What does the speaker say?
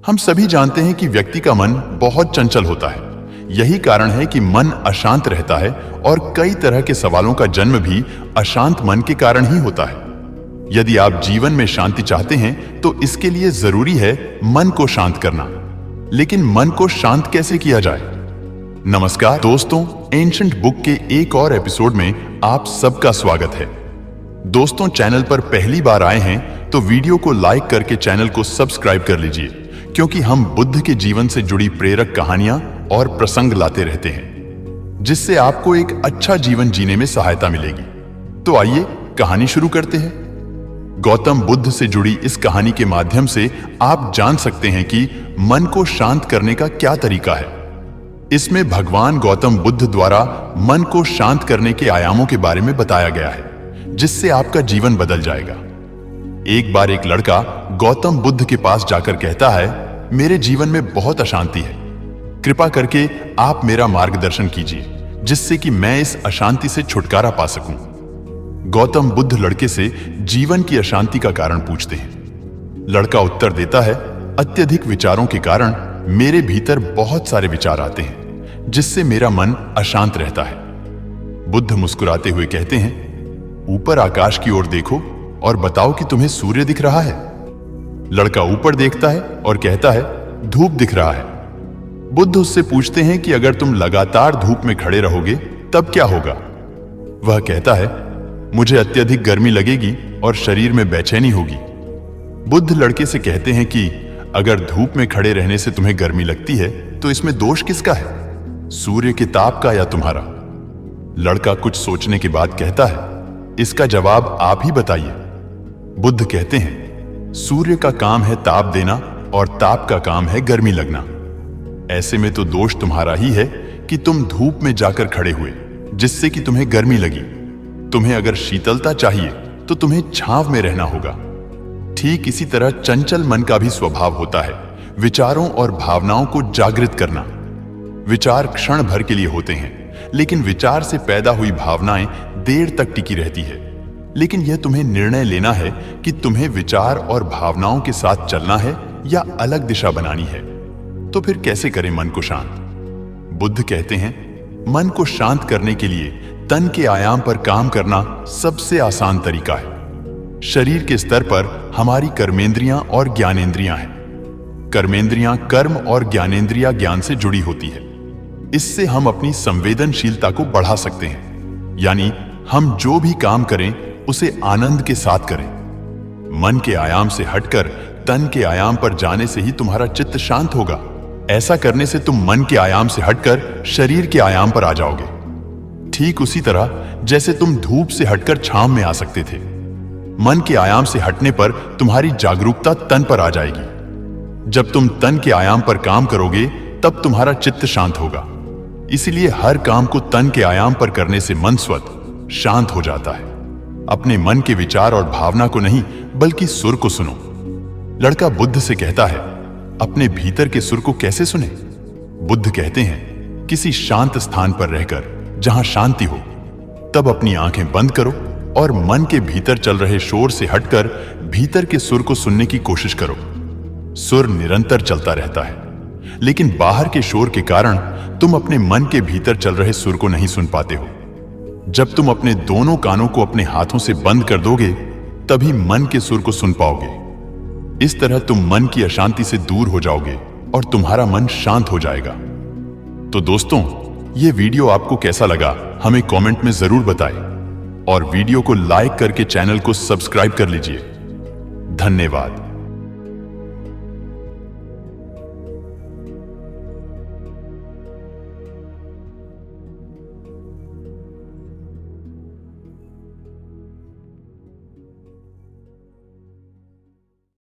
हम सभी जानते हैं कि व्यक्ति का मन बहुत चंचल होता है। यही कारण है कि मन अशांत रहता है और कई तरह के सवालों का जन्म भी अशांत मन के कारण ही होता है। यदि आप जीवन में शांति चाहते हैं तो इसके लिए जरूरी है मन को शांत करना। लेकिन मन को शांत कैसे किया जाए? नमस्कार दोस्तों, एंशिएंट बुक के एक और एपिसोड में आप सबका स्वागत है। दोस्तों, चैनल पर पहली बार आए हैं तो वीडियो को लाइक करके चैनल को सब्सक्राइब कर लीजिए, क्योंकि हम बुद्ध के जीवन से जुड़ी प्रेरक कहानियां और प्रसंग लाते रहते हैं, जिससे आपको एक अच्छा जीवन जीने में सहायता मिलेगी। तो आइए कहानी शुरू करते हैं। गौतम बुद्ध से जुड़ी इस कहानी के माध्यम से आप जान सकते हैं कि मन को शांत करने का क्या तरीका है। इसमें भगवान गौतम बुद्ध द्वारा मन को शांत करने के आयामों के बारे में बताया गया है, जिससे आपका जीवन बदल जाएगा। एक बार एक लड़का गौतम बुद्ध के पास जाकर कहता है, मेरे जीवन में बहुत अशांति है, कृपा करके आप मेरा मार्गदर्शन कीजिए, जिससे कि मैं इस अशांति से छुटकारा पा सकूं। गौतम बुद्ध लड़के से जीवन की अशांति का कारण पूछते हैं। लड़का उत्तर देता है, अत्यधिक विचारों के कारण मेरे भीतर बहुत सारे विचार आते हैं, जिससे मेरा मन अशांत रहता है। बुद्ध मुस्कुराते हुए कहते हैं, ऊपर आकाश की ओर देखो और बताओ कि तुम्हें सूर्य दिख रहा है। लड़का ऊपर देखता है और कहता है, धूप दिख रहा है। बुद्ध उससे पूछते हैं कि अगर तुम लगातार धूप में खड़े रहोगे तब क्या होगा? वह कहता है, मुझे अत्यधिक गर्मी लगेगी और शरीर में बेचैनी होगी। बुद्ध लड़के से कहते हैं कि अगर धूप में खड़े रहने से तुम्हें गर्मी लगती है तो इसमें दोष किसका है, सूर्य के ताप का या तुम्हारा? लड़का कुछ सोचने के बाद कहता है, इसका जवाब आप ही बताइए। बुद्ध कहते हैं, सूर्य का काम है ताप देना और ताप का काम है गर्मी लगना। ऐसे में तो दोष तुम्हारा ही है कि तुम धूप में जाकर खड़े हुए, जिससे कि तुम्हें गर्मी लगी। तुम्हें अगर शीतलता चाहिए तो तुम्हें छांव में रहना होगा। ठीक इसी तरह चंचल मन का भी स्वभाव होता है, विचारों और भावनाओं को जागृत करना। विचार क्षण भर के लिए होते हैं, लेकिन विचार से पैदा हुई भावनाएं देर तक टिकी रहती है। लेकिन यह तुम्हें निर्णय लेना है कि तुम्हें विचार और भावनाओं के साथ चलना है या अलग दिशा बनानी है। तो फिर कैसे करें मन को शांत? बुद्ध कहते हैं, मन को शांत करने के लिए तन के आयाम पर काम करना सबसे आसान तरीका है। शरीर के स्तर पर हमारी कर्मेंद्रियां और ज्ञानेंद्रियां हैं। कर्मेंद्रियां कर्म और ज्ञानेंद्रियां ज्ञान से जुड़ी होती है। इससे हम अपनी संवेदनशीलता को बढ़ा सकते हैं, यानी हम जो भी काम करें उसे आनंद के साथ करें। मन के आयाम से हटकर तन के आयाम पर जाने से ही तुम्हारा चित्त शांत होगा। ऐसा करने से तुम मन के आयाम से हटकर शरीर के आयाम पर आ जाओगे। ठीक उसी तरह जैसे तुम धूप से हटकर छांव में आ सकते थे। मन के आयाम से हटने पर तुम्हारी जागरूकता तन पर आ जाएगी। जब तुम तन के आयाम पर काम करोगे तब तुम्हारा चित्त शांत होगा। इसलिए हर काम को तन के आयाम पर करने से मन स्वतः शांत हो जाता है। अपने मन के विचार और भावना को नहीं, बल्कि सुर को सुनो। लड़का बुद्ध से कहता है, अपने भीतर के सुर को कैसे सुने? बुद्ध कहते हैं, किसी शांत स्थान पर रहकर, जहां शांति हो। तब अपनी आंखें बंद करो और मन के भीतर चल रहे शोर से हटकर भीतर के सुर को सुनने की कोशिश करो। सुर निरंतर चलता रहता है, लेकिन बाहर के शोर के कारण तुम अपने मन के भीतर चल रहे सुर को नहीं सुन पाते हो। जब तुम अपने दोनों कानों को अपने हाथों से बंद कर दोगे, तभी मन के सुर को सुन पाओगे। इस तरह तुम मन की अशांति से दूर हो जाओगे और तुम्हारा मन शांत हो जाएगा। तो दोस्तों, यह वीडियो आपको कैसा लगा हमें कमेंट में जरूर बताएं और वीडियो को लाइक करके चैनल को सब्सक्राइब कर लीजिए। धन्यवाद।